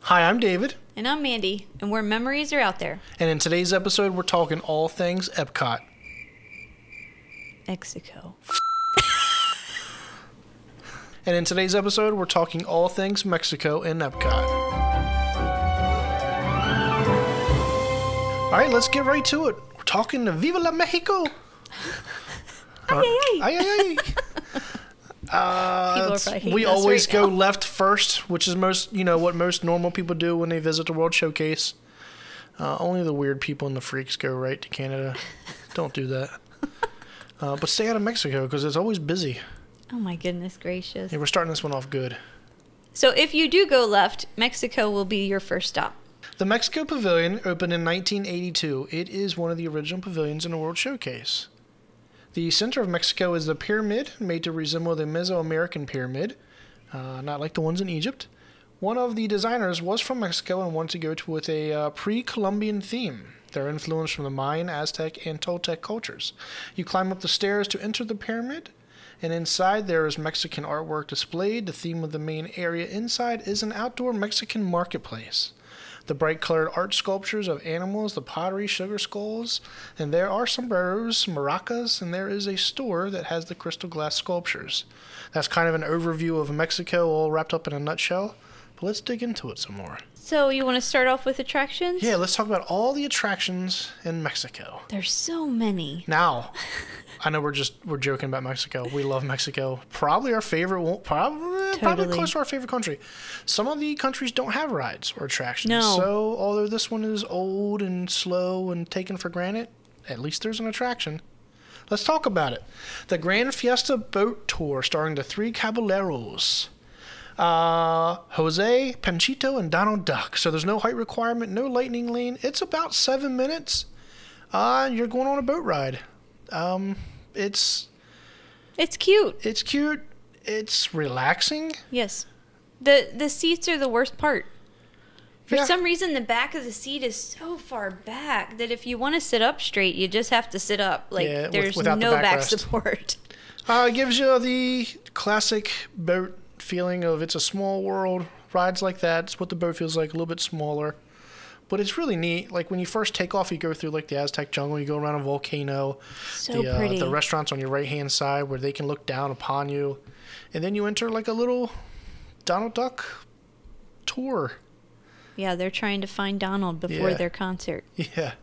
Hi, I'm David. And I'm Mandy, and we're Memories Are Out There. And in today's episode, we're talking all things EPCOT. Mexico. And in today's episode, we're talking all things Mexico and EPCOT. All right, let's get right to it. We're talking to Viva la Mexico. Ay, ay, ay. Ay, ay, ay. We always go left first, which is what most normal people do when they visit the World Showcase. Only the weird people and the freaks go right to Canada. Don't do that. But stay out of Mexico because it's always busy. Oh my goodness gracious. Yeah, we're starting this one off good. So if you do go left, Mexico will be your first stop. The Mexico Pavilion opened in 1982. It is one of the original pavilions in the World Showcase. The center of Mexico is the pyramid, made to resemble the Mesoamerican pyramid, not like the ones in Egypt. One of the designers was from Mexico and wanted to go with a pre-Columbian theme. They're influenced from the Mayan, Aztec, and Toltec cultures. You climb up the stairs to enter the pyramid, and inside there is Mexican artwork displayed. The theme of the main area inside is an outdoor Mexican marketplace. The bright-colored art sculptures of animals, the pottery, sugar skulls, and there are sombreros, maracas, and there is a store that has the crystal glass sculptures. That's kind of an overview of Mexico all wrapped up in a nutshell, but let's dig into it some more. So you want to start off with attractions? Yeah, let's talk about all the attractions in Mexico. There's so many. Now, I know we're joking about Mexico. We love Mexico. Probably our favorite, probably close to our favorite country. Some of the countries don't have rides or attractions. No. So, although this one is old and slow and taken for granted, at least there's an attraction. Let's talk about it. The Grand Fiesta Boat Tour starring the three caballeros. Jose, Panchito, and Donald Duck. So there's no height requirement, no lightning lane. It's about 7 minutes. You're going on a boat ride. It's cute. It's cute. It's relaxing. Yes. The seats are the worst part. For Yeah. some reason, the back of the seat is so far back that if you want to sit up straight, you just have to sit up. Like, there's without no the back backrest. support. It gives you the classic boat feeling of it's a small world. Rides like that. It's what the boat feels like, a little bit smaller. But it's really neat. Like, when you first take off, you go through, like, the Aztec jungle. You go around a volcano. So pretty. The restaurant's on your right-hand side where they can look down upon you. And then you enter, like, a little Donald Duck tour. Yeah, they're trying to find Donald before their concert. Yeah.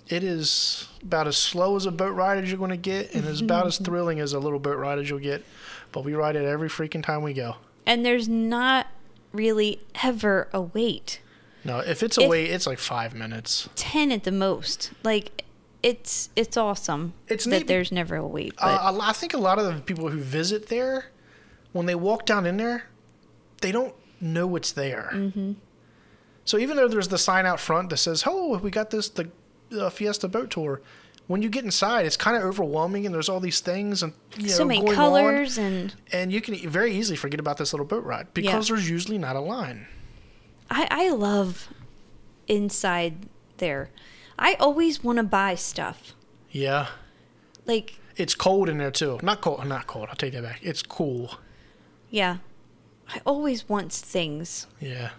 It is about as slow as a boat ride as you're going to get, and it's about as thrilling as a little boat ride as you'll get. But we ride it every freaking time we go. And there's not really ever a wait. No, if it's a wait, it's like 5 minutes. 10 at the most. Like, it's awesome that there's never a wait. But I think a lot of the people who visit there, when they walk down in there, they don't know it's there. Mm-hmm. So even though there's the sign out front that says, "Oh, we got the Fiesta Boat Tour," when you get inside, it's kind of overwhelming, and there's all these things and so many going colors on, and you can very easily forget about this little boat ride because there's usually not a line. I love inside there. I always want to buy stuff. Yeah. Like, it's cold in there too. Not cold. I'll take that back. It's cool. Yeah. I always want things. Yeah.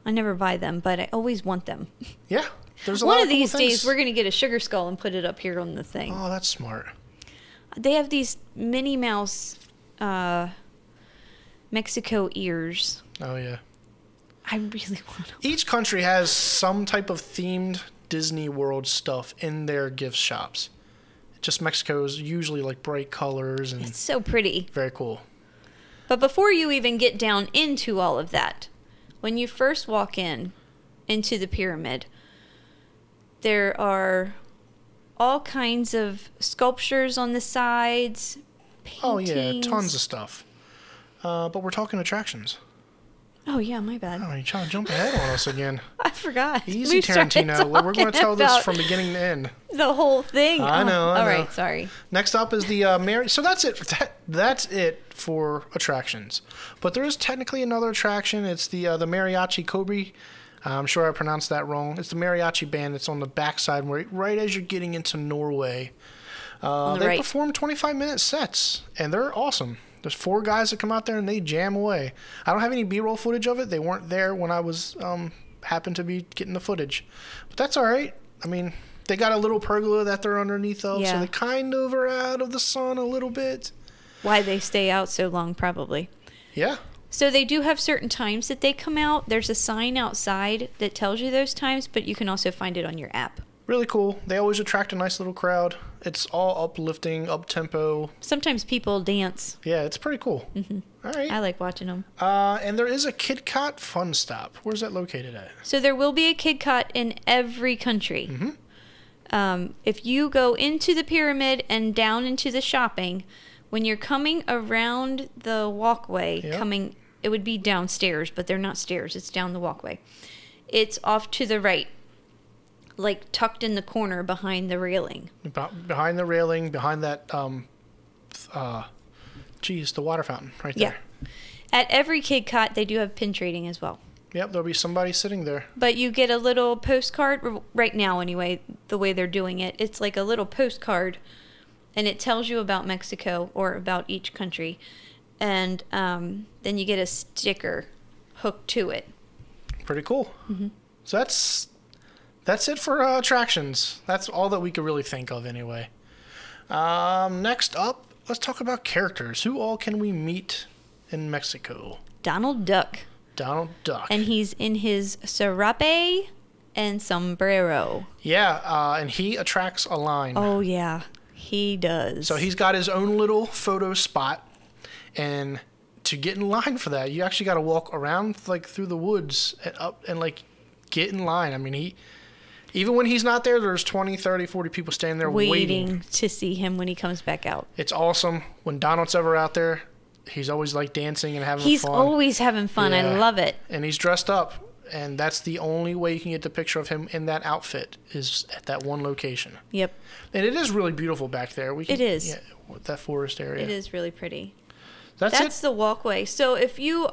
I never buy them, but I always want them. Yeah. There's a One lot of cool these things. days, we're going to get a sugar skull and put it up here on the thing. Oh, that's smart. They have these Minnie Mouse Mexico ears. Oh, yeah. I really want them. Each country has some type of themed Disney World stuff in their gift shops. Just Mexico is usually like bright colors and It's so pretty. very cool. But before you even get down into all of that, when you first walk into the pyramid, there are all kinds of sculptures on the sides, paintings. Oh, yeah, tons of stuff. But we're talking attractions. Oh, yeah, my bad. Oh, you're trying to jump ahead on us again. I forgot. Easy, We started Tarantino. We're going to tell this talking from beginning to end. about the whole thing. I know. All right, sorry. Next up is the So that's it. That's it for attractions. But there is technically another attraction. It's the Mariachi Cobra. I'm sure I pronounced that wrong. It's the mariachi band that's on the backside, right as you're getting into Norway. They right. perform 25-minute sets, and they're awesome. There's 4 guys that come out there and they jam away. I don't have any B-roll footage of it. They weren't there when I was happened to be getting the footage, but that's all right. I mean, they got a little pergola that they're underneath of, so they kind of are out of the sun a little bit. Why they stay out so long, probably. Yeah. So they do have certain times that they come out. There's a sign outside that tells you those times, but you can also find it on your app. Really cool. They always attract a nice little crowd. It's all uplifting, up-tempo. Sometimes people dance. Yeah, it's pretty cool. Mm-hmm. All right. I like watching them. And there is a EPCOT Fun Stop. Where's that located at? So there will be a EPCOT in every country. Mm-hmm. If you go into the pyramid and down into the shopping, when you're coming around the walkway, it would be downstairs, but they're not stairs. It's down the walkway. It's off to the right, like tucked in the corner behind the railing. Behind the railing, behind that, the water fountain right there. Yeah. At every EPCOT, they do have pin trading as well. Yep, there'll be somebody sitting there. But you get a little postcard, right now anyway, the way they're doing it. It's like a little postcard, and it tells you about Mexico or about each country. And then you get a sticker hooked to it. Pretty cool. Mm-hmm. So that's it for attractions. That's all that we could really think of anyway. Next up, let's talk about characters. Who all can we meet in Mexico? Donald Duck. Donald Duck. And he's in his serape and sombrero. Yeah, and he attracts a line. Oh, yeah. He does. So he's got his own little photo spot. And to get in line for that, you actually got to walk around like through the woods and up and like get in line. I mean, even when he's not there, there's 20, 30, 40 people standing there waiting to see him when he comes back out. It's awesome. When Donald's ever out there, he's always like dancing and having fun. He's always having fun. Yeah. I love it. And he's dressed up. And that's the only way you can get the picture of him in that outfit is at that one location. Yep. And it is really beautiful back there. It is. Yeah, with that forest area. It is really pretty. That's the walkway. So if you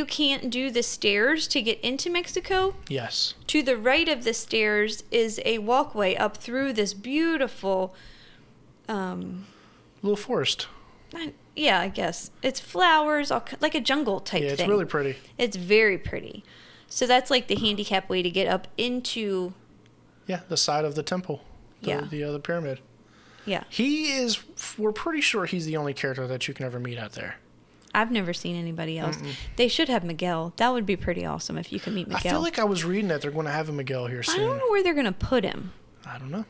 can't do the stairs to get into Mexico, yes, to the right of the stairs is a walkway up through this beautiful little forest. Yeah, I guess it's flowers, like a jungle type thing. Yeah, it's really pretty. It's very pretty. So that's like the handicap way to get up into. Yeah, the side of the temple. The pyramid. Yeah. We're pretty sure he's the only character that you can ever meet out there. I've never seen anybody else. They should have Miguel. That would be pretty awesome if you could meet Miguel. I feel like I was reading that they're going to have a Miguel here soon. I don't know where they're going to put him. I don't know.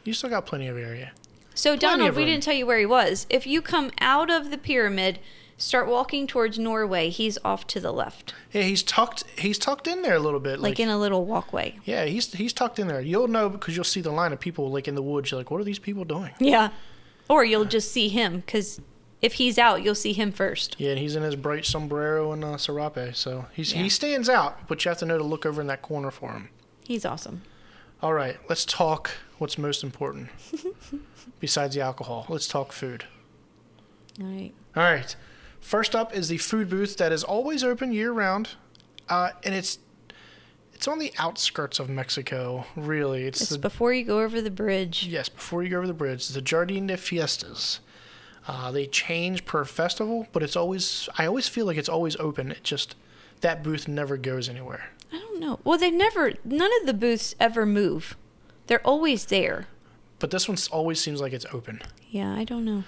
You still got plenty of area. So, Donald, we didn't tell you where he was. If you come out of the pyramid, start walking towards Norway, he's off to the left. Yeah, he's tucked in there a little bit. Like in a little walkway. Yeah, he's tucked in there. You'll know because you'll see the line of people like in the woods. You're like, what are these people doing? Yeah. Or you'll just see him because if he's out, you'll see him first. Yeah, and he's in his bright sombrero and serape. So he stands out, but you have to know to look over in that corner for him. He's awesome. All right, let's talk what's most important. Besides the alcohol, let's talk food. All right. First up is the food booth that is always open year-round, and it's on the outskirts of Mexico, really. It's before you go over the bridge. Yes, before you go over the bridge. It's the Jardín de Fiestas. They change per festival, but I always feel like it's always open. It just, that booth never goes anywhere. I don't know. Well, none of the booths ever move. They're always there. But this one always seems like it's open. Yeah, I don't know.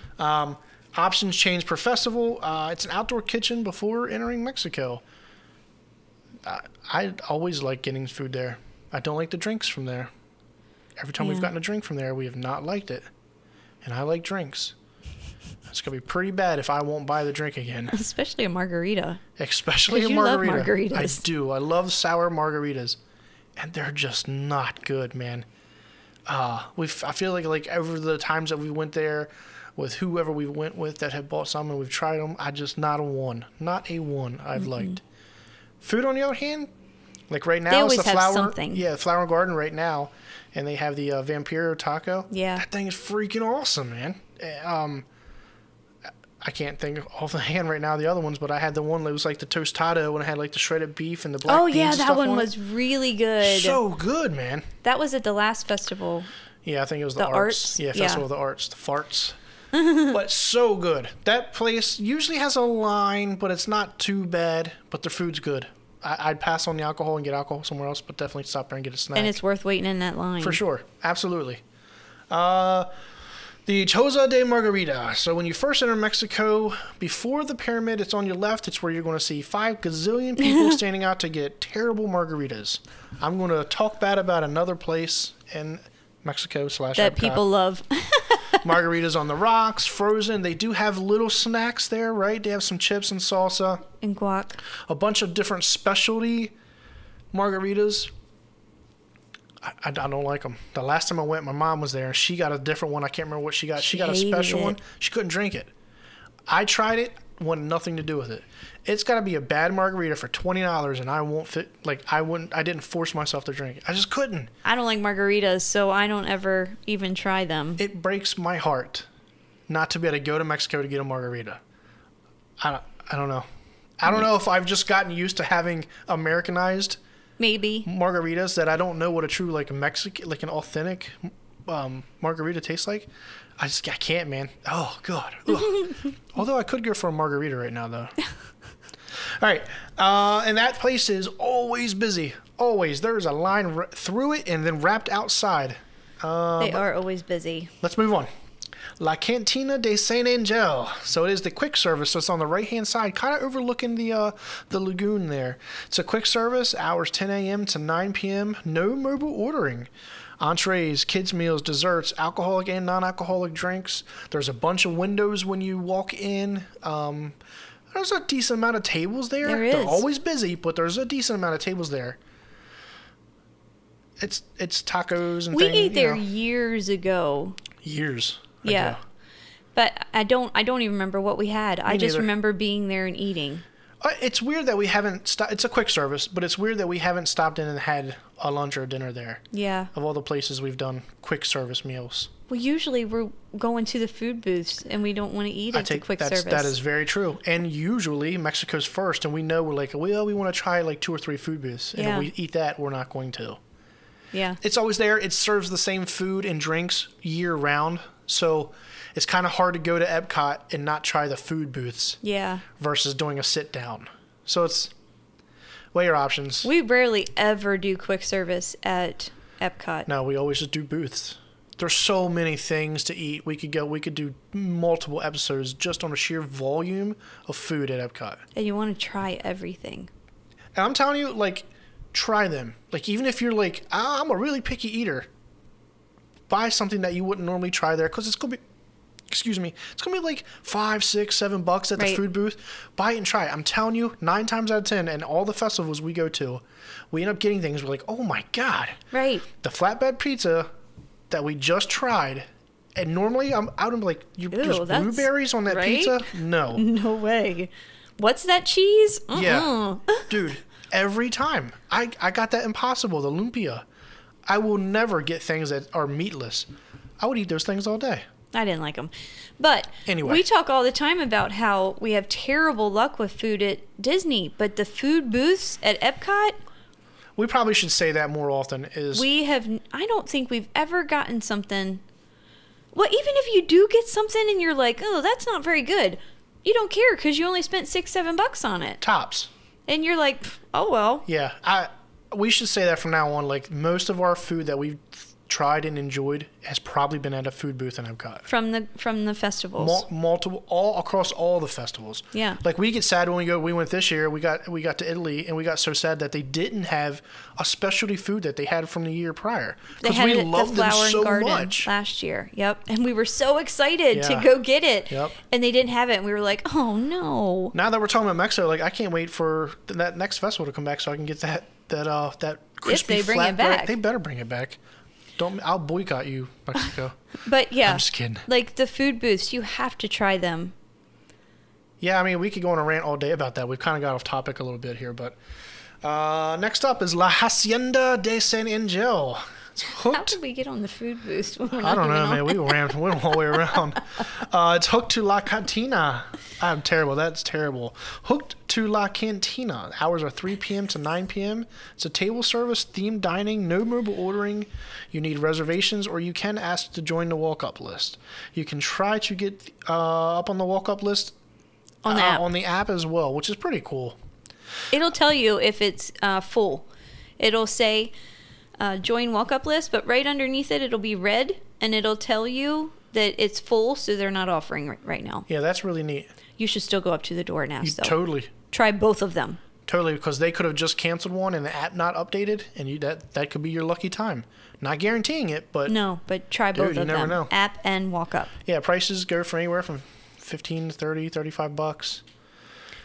Options change per festival. It's an outdoor kitchen before entering Mexico. I always like getting food there. I don't like the drinks from there. Every time we've gotten a drink from there, we have not liked it. And I like drinks. It's going to be pretty bad if I won't buy the drink again. Especially a margarita. Especially a margarita. Love margaritas. I do. I love sour margaritas. And they're just not good, man. I feel like over the times that we went there with whoever we went with that had bought some and we've tried them, not a one I've liked. Food on the other hand, like right now, it's the flower. Something. Yeah, Flower Garden right now, and they have the Vampiro taco. Yeah, that thing is freaking awesome, man. I can't think off the hand right now the other ones, but I had the one that was like the tostado and it had like the shredded beef and the black beans and stuff. Oh yeah, that one was really good. So good, man. That was at the last festival. Yeah, I think it was the Arts. Yeah, Festival of the Arts. The farts. but so good. That place usually has a line, but it's not too bad. But the food's good. I'd pass on the alcohol and get alcohol somewhere else, but definitely stop there and get a snack. And it's worth waiting in that line. For sure. Absolutely. The Choza de Margarita. So when you first enter Mexico, before the pyramid, it's on your left. It's where you're going to see 5 gazillion people standing out to get terrible margaritas. I'm going to talk bad about another place in Mexico / that Epcot. people love. Margaritas on the rocks, frozen. They do have little snacks there, right? They have some chips and salsa. And guac. A bunch of different specialty margaritas. I don't like them. The last time I went, my mom was there, and she got a different one. I can't remember what she got. She got a special one. She couldn't drink it. I tried it. Wanted nothing to do with it. It's got to be a bad margarita for $20, and I won't fit. Like I didn't force myself to drink it. I just couldn't. I don't like margaritas, so I don't ever even try them. It breaks my heart not to be able to go to Mexico to get a margarita. I don't know. I don't know if I've just gotten used to having Americanized maybe margaritas that I don't know what a true like Mexican, like an authentic margarita tastes like. I can't, man. Oh God. Although I could go for a margarita right now, though. All right, and that place is always busy. Always, there's a line through it and then wrapped outside. They are always busy. Let's move on. La Cantina de San Angel. So it is the quick service. So it's on the right-hand side, kind of overlooking the lagoon there. It's a quick service, hours 10 a.m. to 9 p.m. No mobile ordering. Entrees, kids' meals, desserts, alcoholic and non-alcoholic drinks. There's a bunch of windows when you walk in. There's a decent amount of tables there. There is. They're always busy, but there's a decent amount of tables there. It's tacos and things. We ate there years ago. Years. Yeah. Ago. But I don't even remember what we had. I just neither. remember being there and eating. It's weird that we haven't stopped. It's a quick service, but it's weird that we haven't stopped in and had a lunch or a dinner there. Yeah. Of all the places we've done quick service meals. Well, usually we're going to the food booths and we don't want to eat at the quick service. That is very true. And usually Mexico's first, and we know we're like, well, we want to try like 2 or 3 food booths. And if we eat that, we're not going to. Yeah. It's always there. It serves the same food and drinks year round. So it's kind of hard to go to Epcot and not try the food booths. Yeah. Versus doing a sit down. So it's weigh your options. We rarely ever do quick service at Epcot. No, we always just do booths. There's so many things to eat. We could do multiple episodes just on a sheer volume of food at Epcot. And you want to try everything. And I'm telling you, like, try them. Like, even if you're like, I'm a really picky eater, buy something that you wouldn't normally try there because it's going to be, it's going to be like $5, $6, $7 at the food booth. Buy it and try it. I'm telling you, 9 times out of 10, and all the festivals we go to, we end up getting things we're like, oh my God. Right. The flatbread pizza that we just tried, and normally I'm out and like, there's blueberries on that pizza? No. No way. What's that cheese? Yeah. Dude, every time. I got that Impossible, the lumpia. I will never get things that are meatless. I would eat those things all day. I didn't like them. But anyway, we talk all the time about how we have terrible luck with food at Disney, but the food booths at Epcot, we probably should say that more often. I don't think we've ever gotten something. Well, even if you do get something and you're like, oh, that's not very good, you don't care because you only spent $6, $7 on it. Tops. And you're like, oh well. Yeah, we should say that from now on. Like, most of our food that we've tried and enjoyed has probably been at a food booth in Epcot. From the festivals. Multiple, all across all the festivals. Yeah. Like, we get sad when we went this year. We got to Italy and we got so sad that they didn't have a specialty food that they had from the year prior. They had we it at loved the them Flower and so Garden much last year. Yep. And we were so excited to go get it. Yep. And they didn't have it. And we were like, oh no. Now that we're talking about Mexico, like, I can't wait for that next festival to come back so I can get that crispy if they bring it flatbread. back. They better bring it back. I'll boycott you, Mexico. But yeah, I'm just kidding. Like the food booths, you have to try them. Yeah, I mean, we could go on a rant all day about that. We've kind of got off topic a little bit here, but next up is La Hacienda de San Angel. How did we get on the food boost? When we're I not don't know, even man. on We went all the way around. It's Hooked to La Cantina. I'm terrible. That's terrible. Hooked to La Cantina. Hours are 3 p.m. to 9 p.m. It's a table service, themed dining, no mobile ordering. You need reservations, or you can ask to join the walk-up list. You can try to get up on the walk-up list on the app as well, which is pretty cool. It'll tell you if it's full. It'll say join walk-up list, but right underneath it, it'll be red, and it'll tell you that it's full, so they're not offering right now. Yeah, that's really neat. You should still go up to the door and ask, though. Totally. Try both of them. Totally, because they could have just canceled one and the app not updated, and that could be your lucky time. Not guaranteeing it, but... No, but try both of them. You never know. App and walk-up. Yeah, prices go for anywhere from $15 to $30, $35.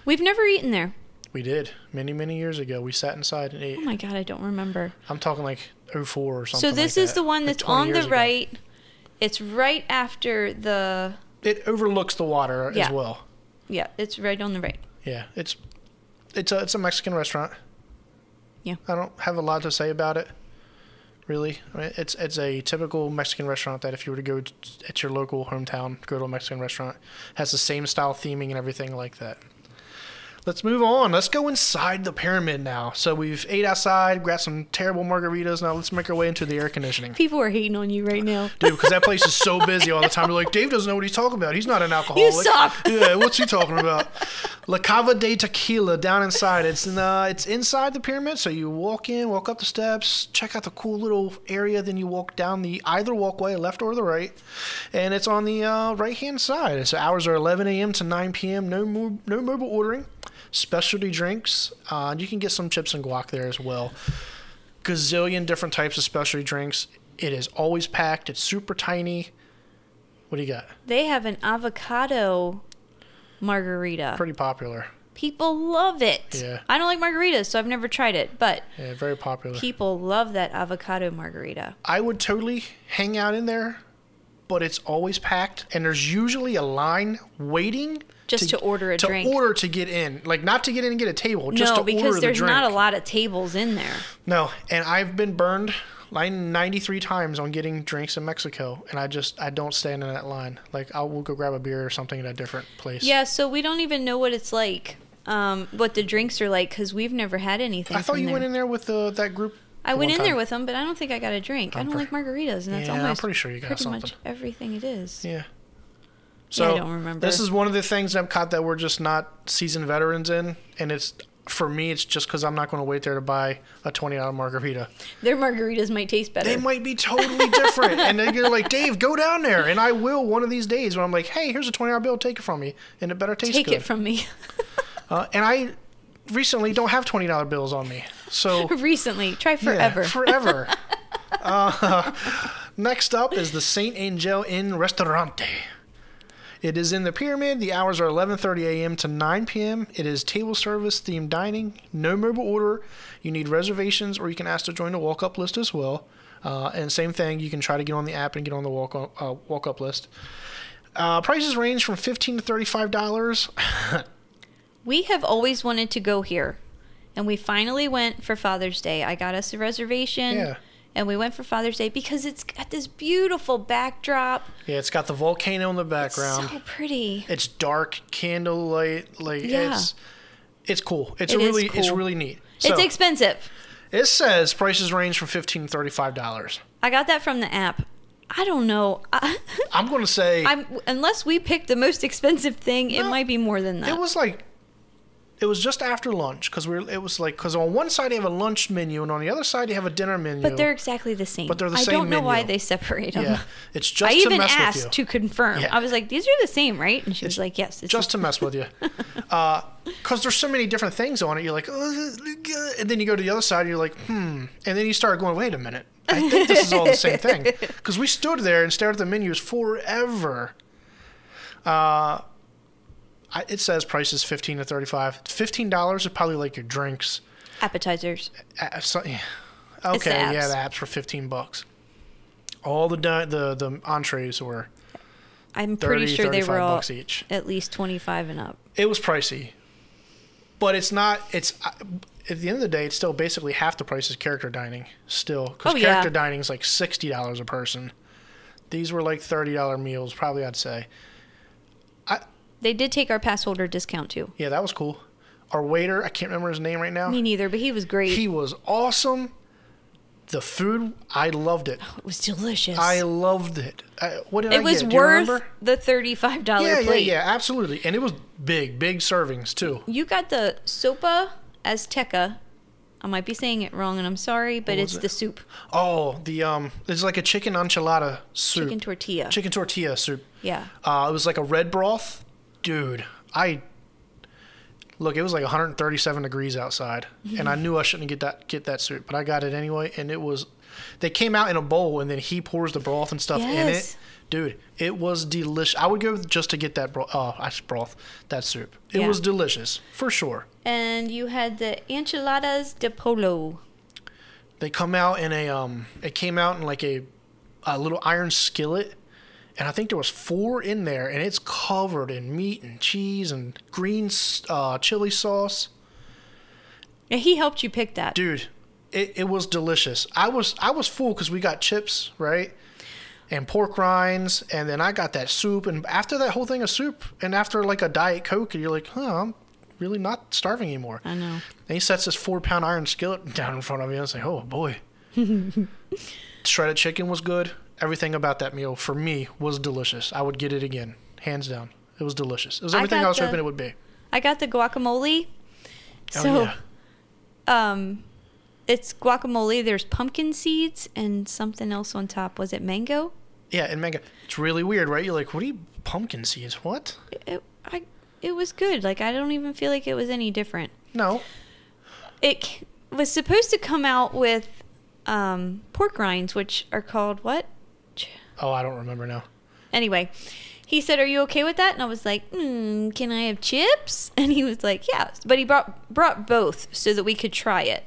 We've never eaten there. We did. Many, many years ago. We sat inside and ate. Oh my God, I don't remember. I'm talking like 04 or something. So this like is that. the one Like that's on the 20 years right. ago. It's right after the... It overlooks the water as well. Yeah, it's right on the right. Yeah, it's a Mexican restaurant. Yeah. I don't have a lot to say about it, really. I mean, it's a typical Mexican restaurant that if you were to go at your local hometown, go to a Mexican restaurant, has the same style theming and everything like that. Let's move on. Let's go inside the pyramid now. So we've ate outside, got some terrible margaritas. Now let's make our way into the air conditioning. People are hating on you right now. Dude, because that place is so busy all the time. They're like, Dave doesn't know what he's talking about. He's not an alcoholic. You suck. Yeah, what's he talking about? La Cava de Tequila down inside. It's inside the pyramid. So you walk in, walk up the steps, check out the cool little area. Then you walk down either walkway, left or the right. And it's on the right-hand side. And so hours are 11 a.m. to 9 p.m. No mobile ordering. Specialty drinks. You can get some chips and guac there as well. Gazillion different types of specialty drinks. It is always packed. It's super tiny. What do you got? They have an avocado margarita. Pretty popular. People love it. Yeah. I don't like margaritas, so I've never tried it, but Yeah, very popular. people love that avocado margarita. I would totally hang out in there, but it's always packed, and there's usually a line waiting Just to order a drink. To order to get in. Like, not to get in and get a table, just to order the drink. No, because there's not a lot of tables in there. No, and I've been burned like 93 times on getting drinks in Mexico, and I don't stand in that line. Like, we'll go grab a beer or something at a different place. Yeah, so we don't even know what it's like, what the drinks are like, because we've never had anything I thought from you there. went in there with that group. I went in one there time. with them, but I don't think I got a drink. I don't like margaritas, and that's Yeah, I'm almost pretty sure you got pretty something. much everything it is. Yeah. Yeah, So I don't remember. This is one of the things in Epcot that we're just not seasoned veterans in, and for me, it's just because I'm not going to wait there to buy a $20 margarita. Their margaritas might taste better. They might be totally different, and they're like, Dave, go down there, and I will one of these days when I'm like, hey, here's a $20 bill, take it from me, and it better taste good. Take it from me. And I recently don't have $20 bills on me, so Recently. Try forever. Yeah, forever. Next up is the Saint Angel Inn Restaurante. It is in the pyramid. The hours are 11:30 a.m. to 9 p.m. It is table service, themed dining, no mobile order. You need reservations, or you can ask to join the walk-up list as well. And same thing, you can try to get on the app and get on the walk-up list. Prices range from $15 to $35. We have always wanted to go here, and we finally went for Father's Day. I got us a reservation. Yeah. And we went for Father's Day because it's got this beautiful backdrop. Yeah, it's got the volcano in the background. It's so pretty. It's dark candlelight, Yeah. it's cool. It's It is really cool. neat. It's So, expensive. it says prices range from $15 to $35. I got that from the app. I don't know. I'm going to say Unless we picked the most expensive thing, it No, might be more than that. it was just after lunch because on one side you have a lunch menu and on the other side you have a dinner menu. But they're exactly the same. But they're the I same don't know why menu. they separate them. Yeah, it's just I to even mess with you. asked to confirm. Yeah. I was like, "These are the same, right?" And she was like, "Yes." It's Just to mess with you. Because there's so many different things on it. You're like, and then you go to the other side and you're like, And then you start going, wait a minute. I think this is all the same thing. Because we stood there and stared at the menus forever. It says prices $15 to $35. $15 is probably like your drinks. Appetizers. Yeah. Okay, It's the apps. yeah, the apps for $15. All the entrees were I'm 30, pretty sure they were all $35 each. at least 25 and up. It was pricey, but it's not. at the end of the day, it's still basically half the price as character dining. Still, because Oh, character yeah. dining is like $60 a person. These were like $30 meals, probably. I'd say. They did take our pass holder discount too. Yeah, that was cool. Our waiter, I can't remember his name right now. Me neither, but he was great. He was awesome. The food, I loved it. It was delicious. I loved it. What did I it get? was Do you worth remember? the $35 Yeah, plate. yeah, absolutely. And it was big servings too. You got the sopa azteca. I might be saying it wrong, and I'm sorry, but was it's it? the soup. Oh, it's like a chicken enchilada soup. Chicken tortilla. Chicken tortilla soup. Yeah. It was like a red broth. Dude, look, it was like 137 degrees outside, and I knew I shouldn't get that soup, but I got it anyway, and it was. They came out in a bowl, and then he pours the broth and stuff in it. Yes. Dude, it was delicious. I would go just to get that that soup. It Yeah. was delicious for sure. And you had the enchiladas de polo. They come out in it came out in like a little iron skillet, and I think there was 4 in there, and it's covered in meat and cheese and green chili sauce. Yeah, he helped you pick that. Dude, it was delicious. I was full because we got chips, right? And pork rinds, and then I got that soup, and after that whole thing of soup, and after like a Diet Coke, you're like, I'm really not starving anymore. I know. And he sets this 4-pound iron skillet down in front of me. I was like, oh boy. Shredded chicken was good. Everything about that meal for me was delicious. I would get it again, hands down. It was delicious. It was everything I was hoping it would be. I got the guacamole. Oh, So, yeah. it's guacamole. There's pumpkin seeds and something else on top. Was it mango? Yeah, and mango. It's really weird, right? You're like, what are you, pumpkin seeds? What? It was good. Like, I don't even feel like it was any different. No. It was supposed to come out with pork rinds, which are called what? Oh, I don't remember now. Anyway, he said, "Are you okay with that?" And I was like, "Can I have chips?" And he was like, "Yeah." But he brought both so that we could try it.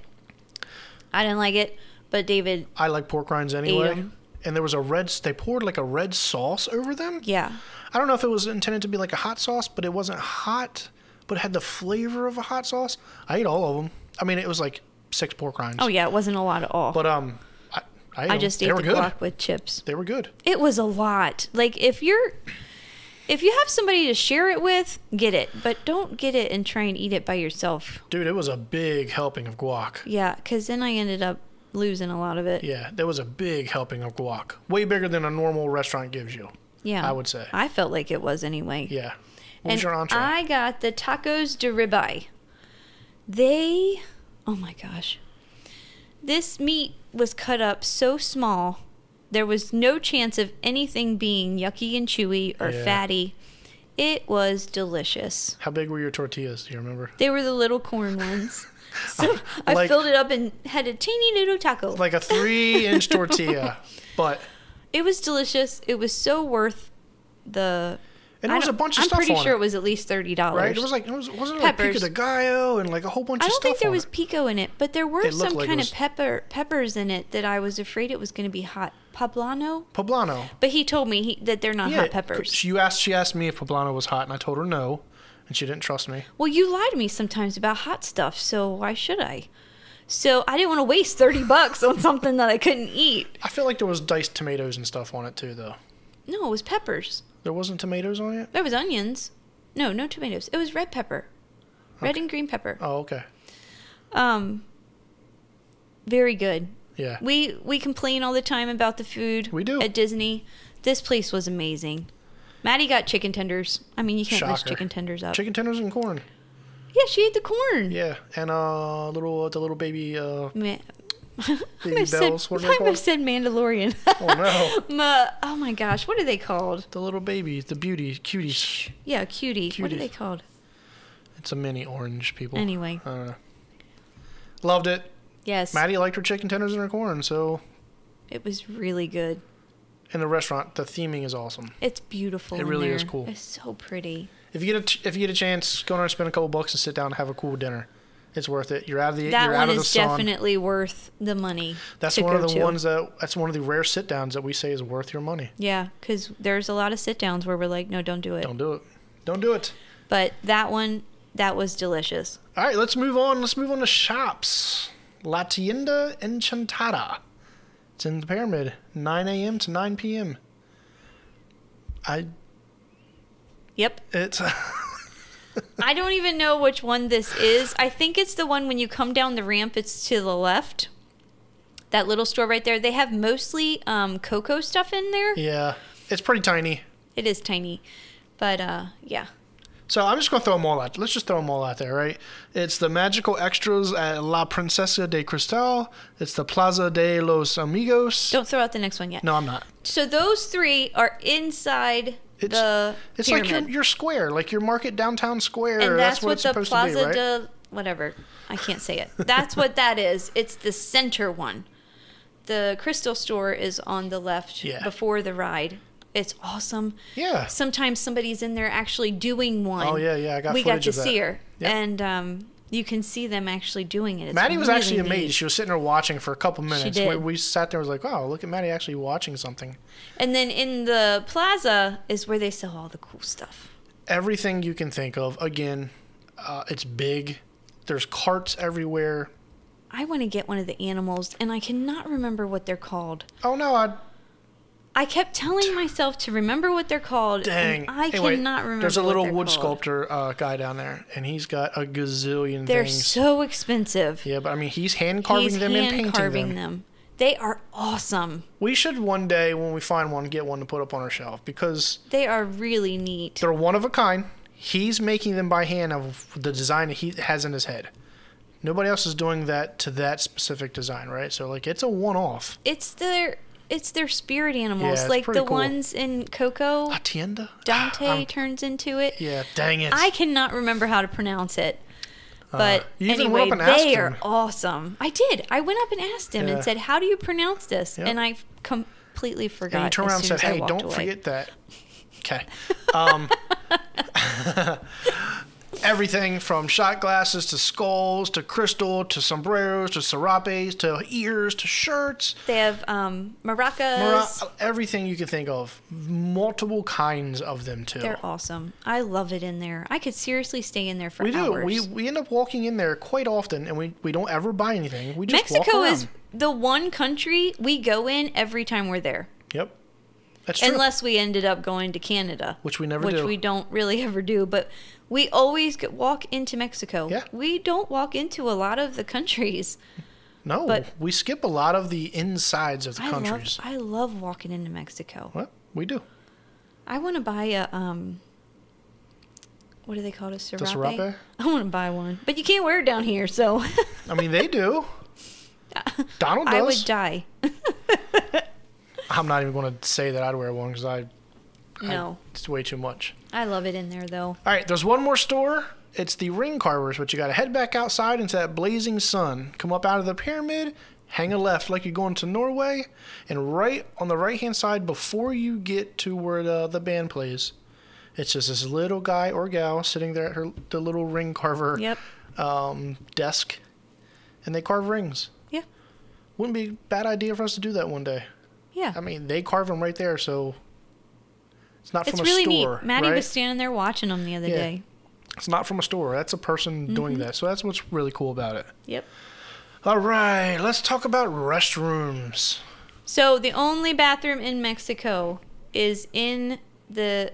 I didn't like it, but David. I like pork rinds anyway. And there was they poured like a red sauce over them. Yeah. I don't know if it was intended to be like a hot sauce, but it wasn't hot, but it had the flavor of a hot sauce. I ate all of them. I mean, it was like 6 pork rinds. Oh yeah, it wasn't a lot at all. But I just ate the guac with chips. They were good. It was a lot. Like if you have somebody to share it with, get it, but don't get it and try and eat it by yourself. Dude, it was a big helping of guac. Yeah, because then I ended up losing a lot of it. Yeah, there was a big helping of guac. Way bigger than a normal restaurant gives you. Yeah. I would say. I felt like it was anyway. Yeah. What was your entree? I got the tacos de ribeye. Oh my gosh. This meat was cut up so small, there was no chance of anything being yucky and chewy or fatty. It was delicious. How big were your tortillas? Do you remember? They were the little corn ones. So I filled it up and had a teeny little taco. Like a 3-inch tortilla. But it was delicious. It was so worth the... And there was a bunch of stuff on it. I'm pretty sure it was at least $30. Right? It was like, wasn't it like pico de gallo and like a whole bunch of stuff on it? I don't think there was pico in it, but there were some like kind of peppers in it that I was afraid it was going to be hot. Poblano? But he told me that they're not hot peppers. She asked me if poblano was hot, and I told her no, and she didn't trust me. Well, you lie to me sometimes about hot stuff, so why should I? So I didn't want to waste $30 on something that I couldn't eat. I feel like there was diced tomatoes and stuff on it too, though. No, it was peppers. There wasn't tomatoes on it? There was onions. No tomatoes. It was red pepper. Red and green pepper. Oh, okay. Very good. Yeah. We complain all the time about the food. We do. At Disney. This place was amazing. Maddie got chicken tenders. I mean, you can't mess chicken tenders up. Chicken tenders and corn. Yeah, she ate the corn. Yeah, and the little baby baby Bells. What are they I called? said Mandalorian. Oh no. Oh my gosh, what are they called? The little babies, the cuties. Yeah, cutie. What are they called? It's a mini orange, people. Anyway. I don't know. Loved it. Yes. Maddie liked her chicken tenders and her corn, so. It was really good. In the restaurant, the theming is awesome. It's beautiful. It really is cool. It's so pretty. If you get a chance, go in there and spend a couple bucks and sit down and have a cool dinner. It's worth it. You're out of the That you're one out of the is sun. definitely worth the money. That's one of the ones that's one of the rare sit downs that we say is worth your money. Yeah, because there's a lot of sit downs where we're like, no, don't do it. Don't do it. Don't do it. But that one, That was delicious. All right, let's move on. Let's move on to shops. La Tienda Enchantada. It's in the Pyramid, 9 a.m. to 9 p.m. Yep. It's... I don't even know which one this is. I think it's the one when you come down the ramp, it's to the left. That little store right there. They have mostly cocoa stuff in there. Yeah, it's pretty tiny. It is tiny. But, yeah. So I'm just going to throw them all out. Let's just throw them all out there, right? It's the magical extras at La Princesa de Cristal. It's the Plaza de los Amigos. Don't throw out the next one yet. No, I'm not. So those three are inside the It's pyramid. like your square, like your market downtown square. And that's what what it's the supposed Plaza to be, right? de... Whatever. I can't say it. That's what that is. It's the center one. The Crystal store is on the left before the ride. It's awesome. Yeah. Sometimes somebody's in there actually doing one. Oh, yeah. I got we footage got to of that. see her. Yep. And you can see them actually doing it. It's Maddie was really actually neat. amazed. She was sitting there watching for a couple minutes. She did. We sat there and was like, wow, look at Maddie actually watching something. And then in the plaza is where they sell all the cool stuff. Everything you can think of. Again, it's big. There's carts everywhere. I want to get one of the animals, and I cannot remember what they're called. Oh, no, I kept telling myself to remember what they're called, dang. and I Anyway, cannot remember. There's a little what they're wood called. sculptor guy down there, and he's got a gazillion They're things. so expensive. Yeah, but I mean, he's hand carving them and painting them. They are awesome. We should one day, when we find one, get one to put up on our shelf because They are really neat. they're one of a kind. He's making them by hand of the design that he has in his head. Nobody else is doing that to that specific design, right? So, like, it's a one-off. It's their spirit animals, Yeah, it's like pretty the cool. ones in Coco. La Tienda? Dante turns into it. Yeah, dang it. I cannot remember how to pronounce it. But you even anyway, went up and asked they him. are awesome. I did. I went up and asked him Yeah. and said, "How do you pronounce this?" Yep. And I completely forgot. And you turned around and as soon said, as I hey, walked don't away. forget that. Okay. Everything from shot glasses to skulls to crystal to sombreros to serapes to ears to shirts. They have maracas. Everything you can think of. Multiple kinds of them, too. They're awesome. I love it in there. I could seriously stay in there for We do. hours. We end up walking in there quite often, and we don't ever buy anything. We just Mexico walk around. is the one country we go in every time we're there. Yep. That's true. Unless we ended up going to Canada. Which we never do. Which we don't really ever do. But we always walk into Mexico. Yeah. We don't walk into a lot of the countries. No, but we skip a lot of the insides of the countries. I love walking into Mexico. Well, we do. I want to buy a, what do they call it, a serape? The serape? I want to buy one. But you can't wear it down here, so. I mean, they do. Donald does. I would die. I'm not even going to say that I'd wear one because No. it's way too much. I love it in there, though. All right, there's one more store. It's the Ring Carvers, but you got to head back outside into that blazing sun. Come up out of the pyramid, hang a left like you're going to Norway, and right on the right-hand side before you get to where the band plays, it's just this little guy or gal sitting there at the little ring carver desk, and they carve rings. Yeah. Wouldn't be a bad idea for us to do that one day. Yeah. I mean, they carve them right there, so it's not from It's really a store. neat. Maddie right? was standing there watching them the other day. It's not from a store. That's a person doing that. So that's what's really cool about it. Yep. All right, let's talk about restrooms. So the only bathroom in Mexico is in the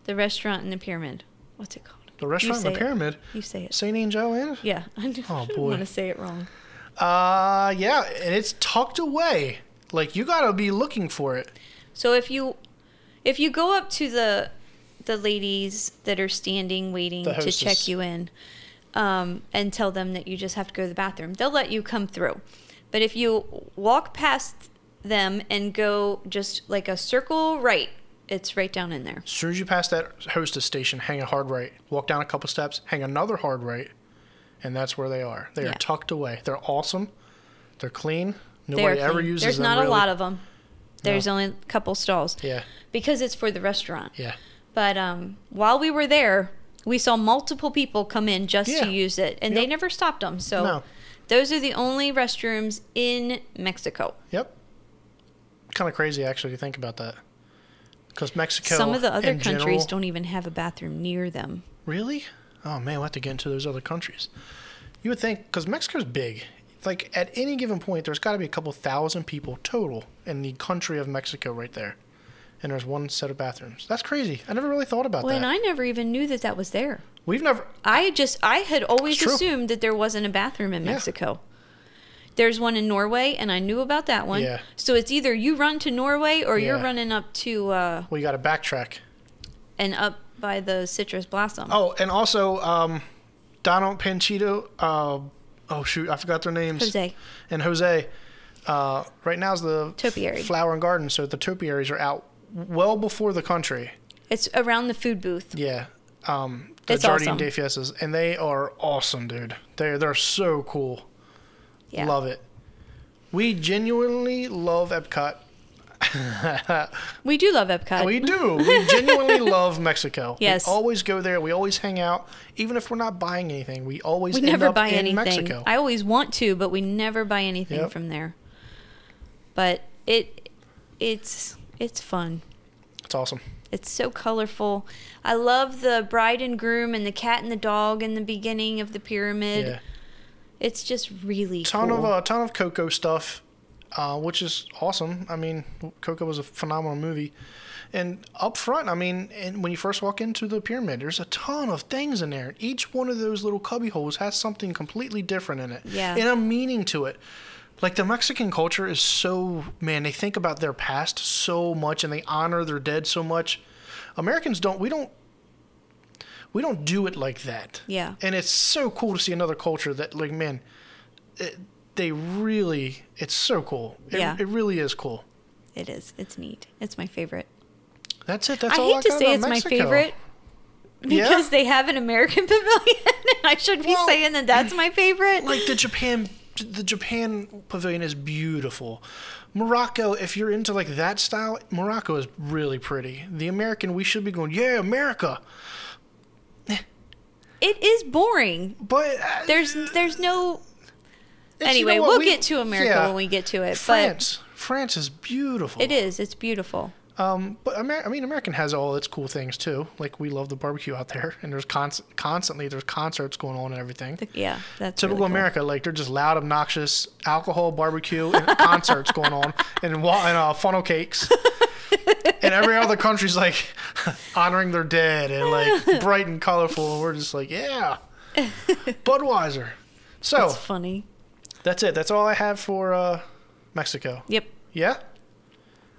restaurant in the pyramid. What's it called? The restaurant in the pyramid? You say it. St. Angel Inn? Yeah. I don't want to say it wrong. Yeah, and it's tucked away. Like, you got to be looking for it. So if you go up to the ladies that are standing waiting to check you in, and tell them that you just have to go to the bathroom, they'll let you come through. But if you walk past them and go just like a circle right, it's right down in there. As soon as you pass that hostess station, hang a hard right. Walk down a couple steps, hang another hard right, and that's where they are. They are tucked away. They're awesome. They're clean. Nobody ever uses There's them. not really. a lot of them. There's only a couple stalls. Yeah. Because it's for the restaurant. Yeah. But while we were there, we saw multiple people come in just to use it, and they never stopped them. So those are the only restrooms in Mexico. Yep. Kind of crazy, actually, to think about that. Because Mexico, some of the other countries general, don't even have a bathroom near them. Really? Oh, man, we'll have to get into those other countries. You would think, because Mexico's big. Like, at any given point, there's got to be a couple thousand people total in the country of Mexico right there. And there's one set of bathrooms. That's crazy. I never really thought about that. And I never even knew that that was there. We've never... I had always assumed that there wasn't a bathroom in Mexico. There's one in Norway, and I knew about that one. Yeah. So it's either you run to Norway or you're running up to... well, you got to backtrack. And up by the citrus blossom. Oh, and also, Donald Panchito... oh, shoot, I forgot their names. Jose. And Jose. Right now is the topiary. Flower and garden, so the topiaries are out well before the country. It's around the food booth. Yeah. The it's Jardín awesome. de Fiestas, and they are awesome, dude. They're so cool. Yeah. Love it. We genuinely love EPCOT. We do love EPCOT. We do. We genuinely love Mexico. Yes. We always go there. We always hang out. Even if we're not buying anything, we always end never up buy in anything. Mexico. I always want to, but we never buy anything from there. But it's fun. It's awesome. It's so colorful. I love the bride and groom and the cat and the dog in the beginning of the pyramid. Yeah. It's just really ton cool. of Coco stuff, which is awesome. I mean, Coco was a phenomenal movie. And up front, I mean, and when you first walk into the pyramid, there's a ton of things in there. Each one of those little cubby holes has something completely different in it. Yeah. And a meaning to it. Like, the Mexican culture is so, man, they think about their past so much and they honor their dead so much. Americans we don't do it like that. Yeah. And it's so cool to see another culture that, like, man, it's so cool. It really is cool. It is. It's neat. It's my favorite. That's it. That's I all I hate to got say about it's Mexico. my favorite because they have an American pavilion. And I should be saying that that's my favorite. Like, the Japan pavilion is beautiful. Morocco, if you're into like that style, Morocco is really pretty. The American, we should be going, yeah, America. It is boring. But there's no. Anyway, you know we'll get to America when we get to it. France is beautiful. It is. It's beautiful. But American has all its cool things too. Like, we love the barbecue out there, and there's constantly there's concerts going on and everything. Yeah, that's typical really cool. America. Like, they're just loud, obnoxious, alcohol, barbecue, and concerts going on, and funnel cakes. And every other country's like honoring their dead and like bright and colorful, and we're just like, yeah, Budweiser. So that's funny. That's it. That's all I have for Mexico. Yep. Yeah.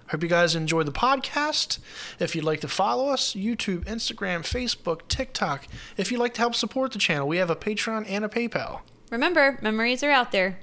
Hope you guys enjoyed the podcast. If you'd like to follow us, YouTube, Instagram, Facebook, TikTok. If you'd like to help support the channel, we have a Patreon and a PayPal. Remember, memories are out there.